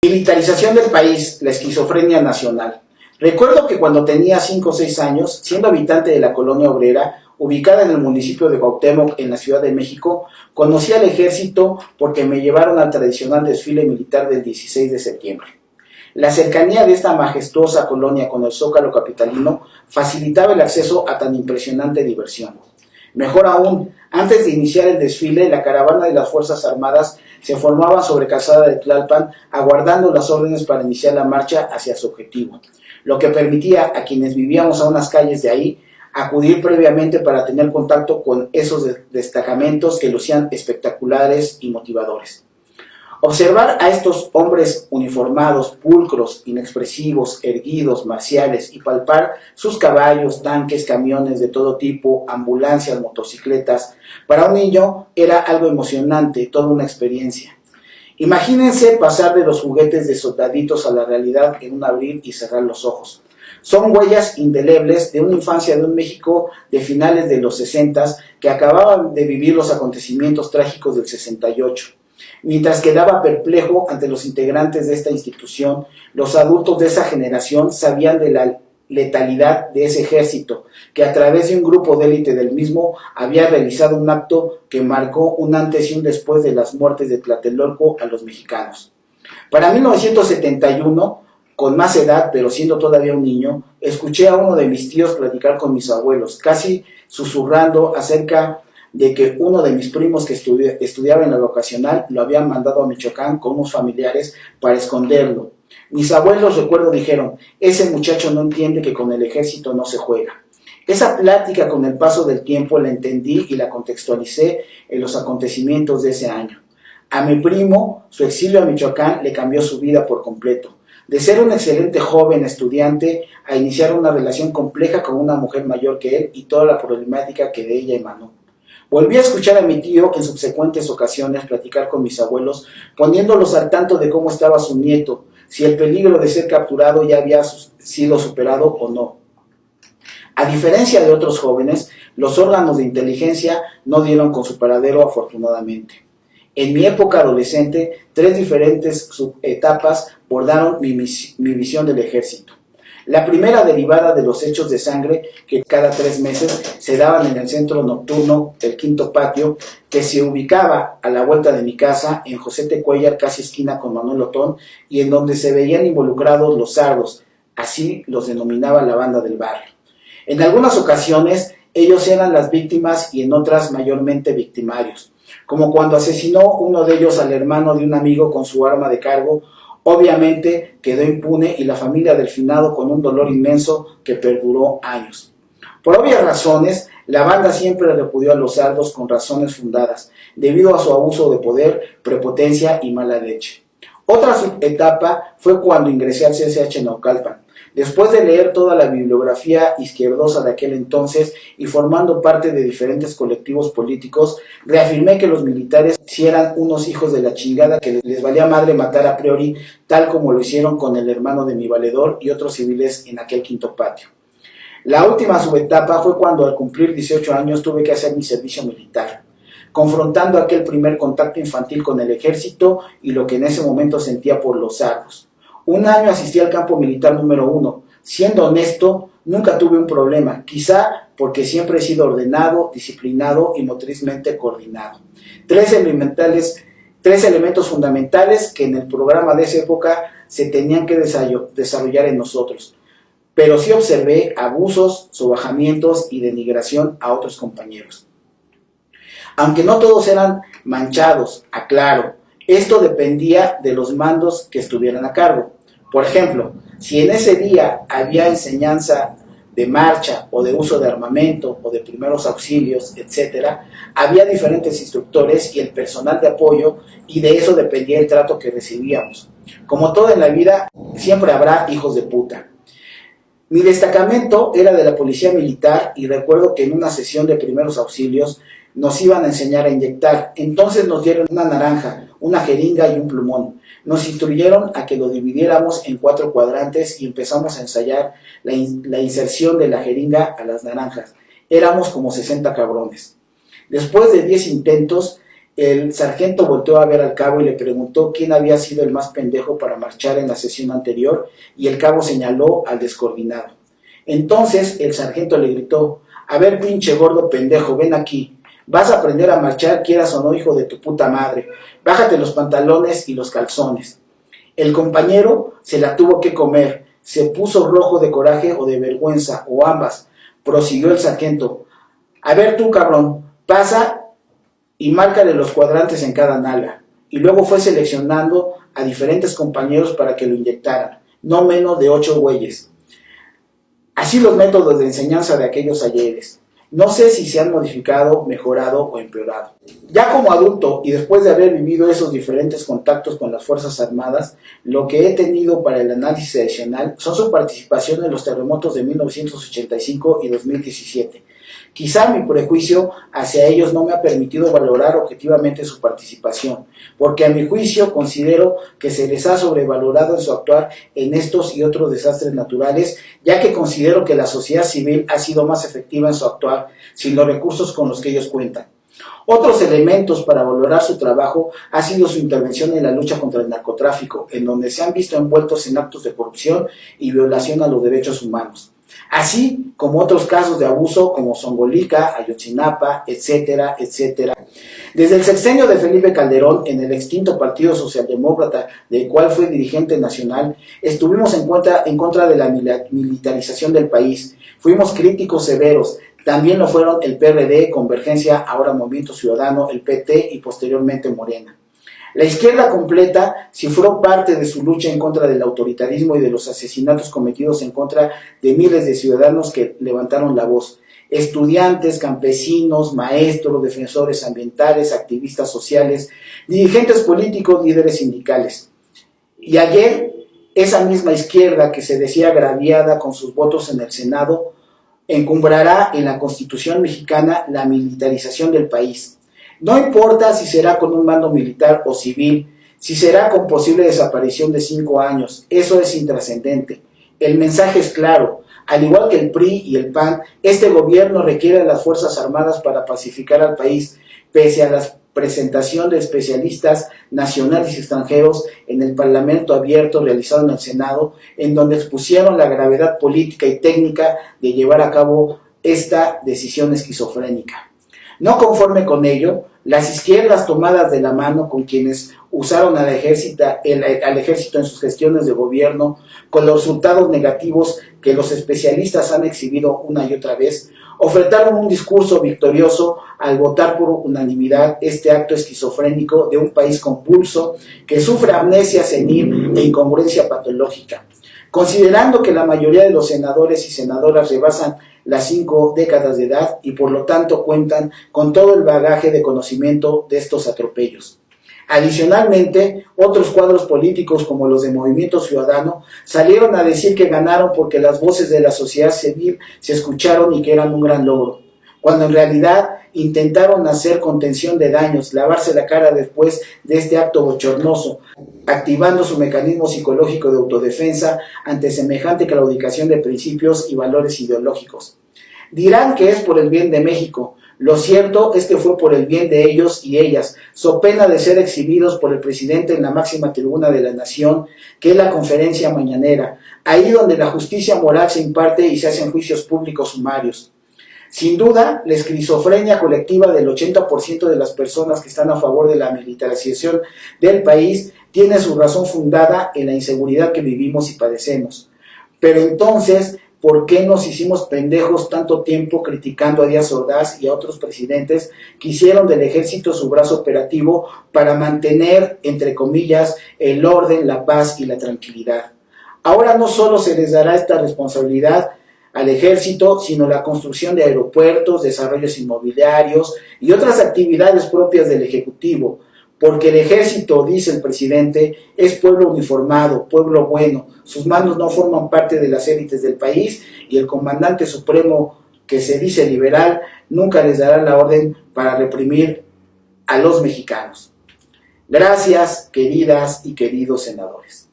Militarización del país, la esquizofrenia nacional. Recuerdo que cuando tenía 5 o 6 años, siendo habitante de la colonia obrera, ubicada en el municipio de Cuauhtémoc, en la Ciudad de México, conocí al ejército porque me llevaron al tradicional desfile militar del 16 de septiembre. La cercanía de esta majestuosa colonia con el Zócalo capitalino facilitaba el acceso a tan impresionante diversión. Mejor aún, antes de iniciar el desfile, la caravana de las Fuerzas Armadas se formaba sobre Calzada de Tlalpan, aguardando las órdenes para iniciar la marcha hacia su objetivo, lo que permitía a quienes vivíamos a unas calles de ahí acudir previamente para tener contacto con esos destacamentos que lucían espectaculares y motivadores. Observar a estos hombres uniformados, pulcros, inexpresivos, erguidos, marciales, y palpar sus caballos, tanques, camiones de todo tipo, ambulancias, motocicletas, para un niño era algo emocionante, toda una experiencia. Imagínense pasar de los juguetes de soldaditos a la realidad en un abrir y cerrar los ojos. Son huellas indelebles de una infancia de un México de finales de los 60 que acababan de vivir los acontecimientos trágicos del 68. Mientras quedaba perplejo ante los integrantes de esta institución, los adultos de esa generación sabían de la letalidad de ese ejército, que a través de un grupo de élite del mismo había realizado un acto que marcó un antes y un después de las muertes de Tlatelolco a los mexicanos. Para 1971, con más edad, pero siendo todavía un niño, escuché a uno de mis tíos platicar con mis abuelos, casi susurrando acerca de que uno de mis primos que estudiaba en la vocacional lo habían mandado a Michoacán con unos familiares para esconderlo. Mis abuelos, recuerdo, dijeron: ese muchacho no entiende que con el ejército no se juega. Esa plática, con el paso del tiempo, la entendí y la contextualicé en los acontecimientos de ese año. A mi primo, su exilio a Michoacán le cambió su vida por completo. De ser un excelente joven estudiante a iniciar una relación compleja con una mujer mayor que él y toda la problemática que de ella emanó. Volví a escuchar a mi tío en subsecuentes ocasiones platicar con mis abuelos, poniéndolos al tanto de cómo estaba su nieto, si el peligro de ser capturado ya había sido superado o no. A diferencia de otros jóvenes, los órganos de inteligencia no dieron con su paradero, afortunadamente. En mi época adolescente, 3 diferentes subetapas bordaron mi visión del ejército. La primera, derivada de los hechos de sangre que cada 3 meses se daban en el centro nocturno del Quinto Patio, que se ubicaba a la vuelta de mi casa, en José T. Cuellar, casi esquina con Manuel Otón, y en donde se veían involucrados los sardos, así los denominaba la banda del barrio. En algunas ocasiones, ellos eran las víctimas y en otras mayormente victimarios, como cuando asesinó uno de ellos al hermano de un amigo con su arma de cargo. Obviamente quedó impune y la familia del finado con un dolor inmenso que perduró años. Por obvias razones, la banda siempre repudió a los sardos con razones fundadas, debido a su abuso de poder, prepotencia y mala leche. Otra subetapa fue cuando ingresé al CCH Naucalpan. Después de leer toda la bibliografía izquierdosa de aquel entonces y formando parte de diferentes colectivos políticos, reafirmé que los militares sí eran unos hijos de la chingada, que les valía madre matar a priori, tal como lo hicieron con el hermano de mi valedor y otros civiles en aquel Quinto Patio. La última subetapa fue cuando, al cumplir 18 años, tuve que hacer mi servicio militar, confrontando aquel primer contacto infantil con el ejército y lo que en ese momento sentía por los sardos. Un año asistí al campo militar número 1. Siendo honesto, nunca tuve un problema, quizá porque siempre he sido ordenado, disciplinado y motrizmente coordinado. 3 elementos fundamentales que en el programa de esa época se tenían que desarrollar en nosotros. Pero sí observé abusos, sobajamientos y denigración a otros compañeros. Aunque no todos eran manchados, aclaro, esto dependía de los mandos que estuvieran a cargo. Por ejemplo, si en ese día había enseñanza de marcha o de uso de armamento o de primeros auxilios, etc., había diferentes instructores y el personal de apoyo, y de eso dependía el trato que recibíamos. Como todo en la vida, siempre habrá hijos de puta. Mi destacamento era de la policía militar y recuerdo que en una sesión de primeros auxilios nos iban a enseñar a inyectar. Entonces nos dieron una naranja, una jeringa y un plumón. Nos instruyeron a que lo dividiéramos en 4 cuadrantes y empezamos a ensayar la inserción de la jeringa a las naranjas. Éramos como 60 cabrones. Después de 10 intentos, El sargento volteó a ver al cabo y le preguntó quién había sido el más pendejo para marchar en la sesión anterior, y el cabo señaló al descoordinado. Entonces el sargento le gritó: a ver, pinche gordo pendejo, ven aquí. Vas a aprender a marchar, quieras o no, hijo de tu puta madre. Bájate los pantalones y los calzones. El compañero se la tuvo que comer. Se puso rojo de coraje o de vergüenza, o ambas. Prosiguió el sargento: a ver tú, cabrón, pasa y márcale los cuadrantes en cada nalga. Y luego fue seleccionando a diferentes compañeros para que lo inyectaran, no menos de 8 güeyes. Así los métodos de enseñanza de aquellos ayeres. No sé si se han modificado, mejorado o empeorado. Ya como adulto y después de haber vivido esos diferentes contactos con las Fuerzas Armadas, lo que he tenido para el análisis adicional son su participación en los terremotos de 1985 y 2017. Quizá mi prejuicio hacia ellos no me ha permitido valorar objetivamente su participación, porque a mi juicio considero que se les ha sobrevalorado en su actuar en estos y otros desastres naturales, ya que considero que la sociedad civil ha sido más efectiva en su actuar sin los recursos con los que ellos cuentan. Otros elementos para valorar su trabajo ha sido su intervención en la lucha contra el narcotráfico, en donde se han visto envueltos en actos de corrupción y violación a los derechos humanos, así como otros casos de abuso como Zongolica, Ayotzinapa, etcétera, etcétera. Desde el sexenio de Felipe Calderón, en el extinto Partido Socialdemócrata, del cual fue dirigente nacional, estuvimos en contra de la militarización del país. Fuimos críticos severos. También lo fueron el PRD, Convergencia, ahora Movimiento Ciudadano, el PT y posteriormente Morena. La izquierda completa cifró parte de su lucha en contra del autoritarismo y de los asesinatos cometidos en contra de miles de ciudadanos que levantaron la voz. Estudiantes, campesinos, maestros, defensores ambientales, activistas sociales, dirigentes políticos, líderes sindicales. Y ayer, esa misma izquierda que se decía agraviada con sus votos en el Senado, encumbrará en la Constitución mexicana la militarización del país. No importa si será con un mando militar o civil, si será con posible desaparición de 5 años, eso es intrascendente. El mensaje es claro: al igual que el PRI y el PAN, este gobierno requiere de las Fuerzas Armadas para pacificar al país, pese a la presentación de especialistas nacionales y extranjeros en el Parlamento abierto realizado en el Senado, en donde expusieron la gravedad política y técnica de llevar a cabo esta decisión esquizofrénica. No conforme con ello, las izquierdas tomadas de la mano con quienes usaron al ejército en sus gestiones de gobierno, con los resultados negativos que los especialistas han exhibido una y otra vez, ofertaron un discurso victorioso al votar por unanimidad este acto esquizofrénico de un país convulso que sufre amnesia senil e incongruencia patológica. Considerando que la mayoría de los senadores y senadoras rebasan las 5 décadas de edad y por lo tanto cuentan con todo el bagaje de conocimiento de estos atropellos. Adicionalmente, otros cuadros políticos como los de Movimiento Ciudadano salieron a decir que ganaron porque las voces de la sociedad civil se escucharon y que eran un gran logro, cuando en realidad intentaron hacer contención de daños, lavarse la cara después de este acto bochornoso, activando su mecanismo psicológico de autodefensa ante semejante claudicación de principios y valores ideológicos. Dirán que es por el bien de México. Lo cierto es que fue por el bien de ellos y ellas, so pena de ser exhibidos por el presidente en la máxima tribuna de la nación, que es la conferencia mañanera, ahí donde la justicia moral se imparte y se hacen juicios públicos sumarios. Sin duda, la esquizofrenia colectiva del 80% de las personas que están a favor de la militarización del país tiene su razón fundada en la inseguridad que vivimos y padecemos. Pero entonces, ¿por qué nos hicimos pendejos tanto tiempo criticando a Díaz Ordaz y a otros presidentes que hicieron del ejército su brazo operativo para mantener, entre comillas, el orden, la paz y la tranquilidad? Ahora no solo se les dará esta responsabilidad al ejército, sino la construcción de aeropuertos, desarrollos inmobiliarios y otras actividades propias del ejecutivo, porque el ejército, dice el presidente, es pueblo uniformado, pueblo bueno, sus manos no forman parte de las élites del país y el comandante supremo, que se dice liberal, nunca les dará la orden para reprimir a los mexicanos. Gracias, queridas y queridos senadores.